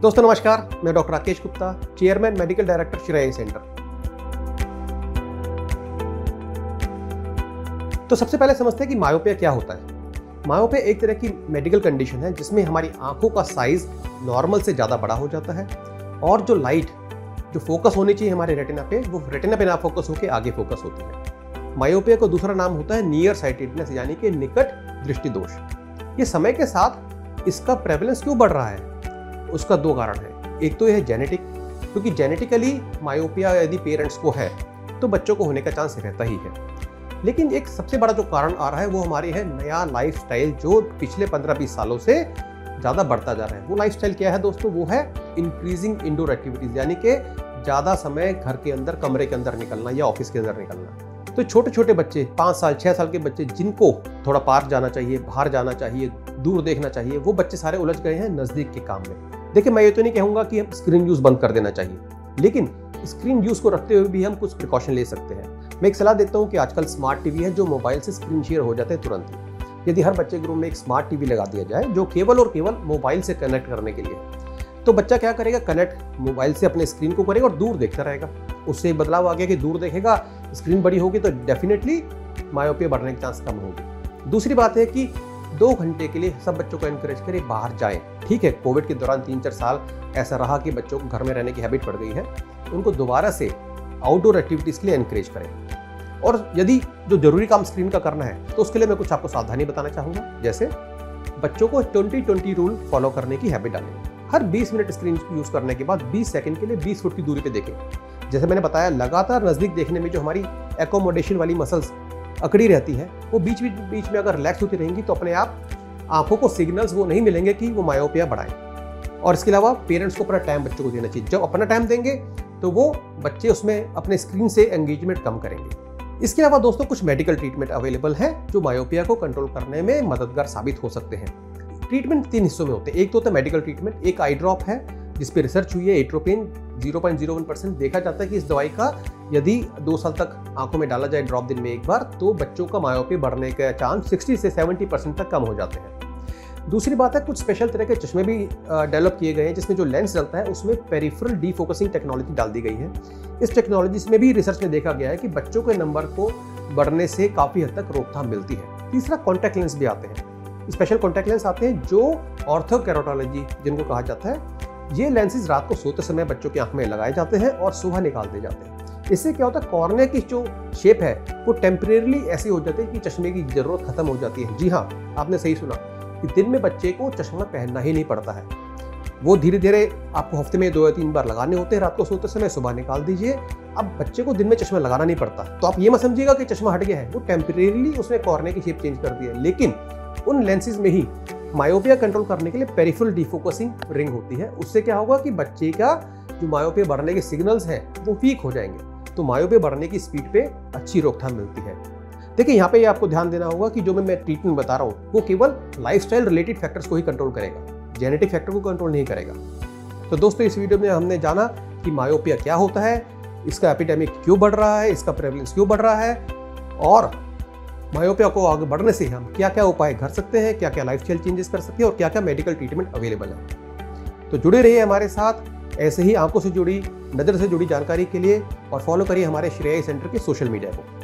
दोस्तों नमस्कार, मैं doctor Rakesh Gupta, chairman medical director श्रेय सेंटर। तो सबसे पहले समझते हैं कि मायोपिया क्या होता है। मायोपिया एक तरह की मेडिकल कंडीशन है जिसमें हमारी आंखों का साइज नॉर्मल से ज़्यादा बड़ा हो जाता है और जो लाइट जो फोकस होनी चाहिए हमारे रेटिना पे, वो रेटिना पे ना फोकस होकर आगे फोकस होती है। मायोपिया का दूसरा नाम होता है नियर साइटेडनेस, यानी कि निकट दृष्टि दोष। ये समय के साथ इसका प्रेवलेंस क्यों बढ़ रहा है, उसका दो कारण है। एक तो यह है जेनेटिक, क्योंकि जेनेटिकली मायोपिया यदि पेरेंट्स को है तो बच्चों को होने का चांस रहता ही है। लेकिन एक सबसे बड़ा जो कारण आ रहा है वो हमारी है नया लाइफस्टाइल, जो पिछले 15-20 सालों से ज़्यादा बढ़ता जा रहा है। वो लाइफस्टाइल क्या है दोस्तों? वो है इंक्रीजिंग इंडोर एक्टिविटीज़, यानी कि ज़्यादा समय घर के अंदर, कमरे के अंदर निकलना या ऑफिस के अंदर निकलना। तो छोटे छोटे बच्चे, 5 साल 6 साल के बच्चे, जिनको थोड़ा पार्क जाना चाहिए, बाहर जाना चाहिए, दूर देखना चाहिए, वो बच्चे सारे उलझ गए हैं नज़दीक के काम में। देखिए, मैं ये तो नहीं कहूँगा कि हम स्क्रीन यूज़ बंद कर देना चाहिए, लेकिन स्क्रीन यूज़ को रखते हुए भी हम कुछ प्रिकॉशन ले सकते हैं। मैं एक सलाह देता हूँ कि आजकल स्मार्ट टीवी है जो मोबाइल से स्क्रीन शेयर हो जाते हैं तुरंत ही। यदि हर बच्चे के रूम में एक स्मार्ट टीवी लगा दिया जाए जो केवल और केवल मोबाइल से कनेक्ट करने के लिए, तो बच्चा क्या करेगा? कनेक्ट मोबाइल से अपने स्क्रीन को करेगा और दूर देखता रहेगा। उससे एक बदलाव आ गया कि दूर देखेगा, स्क्रीन बड़ी होगी तो डेफिनेटली मायोपिया बढ़ने के चांस कम होगी। दूसरी बात है कि 2 घंटे के लिए सब बच्चों को एनकरेज करें बाहर जाएं। ठीक है, कोविड के दौरान 3-4 साल ऐसा रहा कि बच्चों को घर में रहने की हैबिट पड़ गई है, उनको दोबारा से आउटडोर एक्टिविटीज़ के लिए एनकरेज करें। और यदि जो जरूरी काम स्क्रीन का करना है तो उसके लिए मैं कुछ आपको सावधानी बताना चाहूँगा। जैसे बच्चों को 20-20 रूल फॉलो करने की हैबिट डालें। हर 20 मिनट स्क्रीन यूज़ करने के बाद 20 सेकंड के लिए 20 फुट की दूरी पे देखें। जैसे मैंने बताया, लगातार नज़दीक देखने में जो हमारी एकोमोडेशन वाली मसल्स अकड़ी रहती है, वो बीच में अगर रिलैक्स होती रहेंगी तो अपने आप आंखों को सिग्नल्स वो नहीं मिलेंगे कि वो मायोपिया बढ़ाएं। और इसके अलावा पेरेंट्स को अपना टाइम बच्चों को देना चाहिए। जब अपना टाइम देंगे तो वो बच्चे उसमें अपने स्क्रीन से एंगेजमेंट कम करेंगे। इसके अलावा दोस्तों कुछ मेडिकल ट्रीटमेंट अवेलेबल है जो मायोपिया को कंट्रोल करने में मददगार साबित हो सकते हैं। ट्रीटमेंट 3 हिस्सों में होते हैं। एक तो होता है मेडिकल ट्रीटमेंट, एक आई ड्रॉप है जिस पे रिसर्च हुई है, एट्रोपिन 0.01%। देखा जाता है कि इस दवाई का यदि 2 साल तक आंखों में डाला जाए ड्रॉप दिन में एक बार, तो बच्चों का मायोपिया बढ़ने का चांस 60 से 70% तक कम हो जाते हैं। दूसरी बात है, कुछ स्पेशल तरह के चश्मे भी डेवलप किए गए हैं जिसमें जो लेंस डलता है उसमें पेरिफेरल डीफोकसिंग टेक्नोलॉजी डाल दी गई है। इस टेक्नोलॉजी में भी रिसर्च में देखा गया है कि बच्चों के नंबर को बढ़ने से काफ़ी हद तक रोकथाम मिलती है। तीसरा, कॉन्टैक्ट लेंस भी आते हैं। स्पेशल कॉन्टैक्ट लेंस आते हैं जो ऑर्थोकेरोटोलॉजी जिनको कहा जाता है। ये लेंसेज रात को सोते समय बच्चों की आंख में लगाए जाते हैं और सुबह निकाल दिए जाते हैं। इससे क्या होता है, कॉर्निया की जो शेप है वो टेम्परेरली ऐसी हो जाती है कि चश्मे की जरूरत खत्म हो जाती है। जी हाँ, आपने सही सुना कि दिन में बच्चे को चश्मा पहनना ही नहीं पड़ता है। वो धीरे धीरे आपको हफ्ते में 2 या 3 बार लगाने होते हैं, रात को सोते समय, सुबह निकाल दीजिए। अब बच्चे को दिन में चश्मा लगाना नहीं पड़ता। तो आप ये मत समझिएगा कि चश्मा हट गया है, वो टेम्परेरली उसने कॉर्निया की शेप चेंज कर दी है। लेकिन उन लेंसेज में ही मायोपिया कंट्रोल करने के लिए पेरिफेरल डीफोकसिंग रिंग होती है। उससे क्या होगा कि बच्चे का जो मायोपिया बढ़ने के सिग्नल्स हैं वो वीक हो जाएंगे, तो मायोपिया बढ़ने की स्पीड पे अच्छी रोकथाम मिलती है। देखिए, यहाँ पे ये आपको ध्यान देना होगा कि जो मैं ट्रीटमेंट बता रहा हूँ वो केवल लाइफस्टाइल रिलेटेड फैक्टर्स को ही कंट्रोल करेगा, जेनेटिक फैक्टर को कंट्रोल नहीं करेगा। तो दोस्तों, इस वीडियो में हमने जाना कि मायोपिया क्या होता है, इसका एपिडेमिक क्यों बढ़ रहा है, इसका प्रेवलेंस क्यों बढ़ रहा है, और मायोपिया को आगे बढ़ने से हम क्या क्या उपाय कर सकते हैं, क्या क्या लाइफस्टाइल चेंजेस कर सकते हैं और क्या क्या मेडिकल ट्रीटमेंट अवेलेबल है। तो जुड़े रहिए हमारे साथ ऐसे ही आंखों से जुड़ी, नज़र से जुड़ी जानकारी के लिए, और फॉलो करिए हमारे श्रेय सेंटर के सोशल मीडिया को।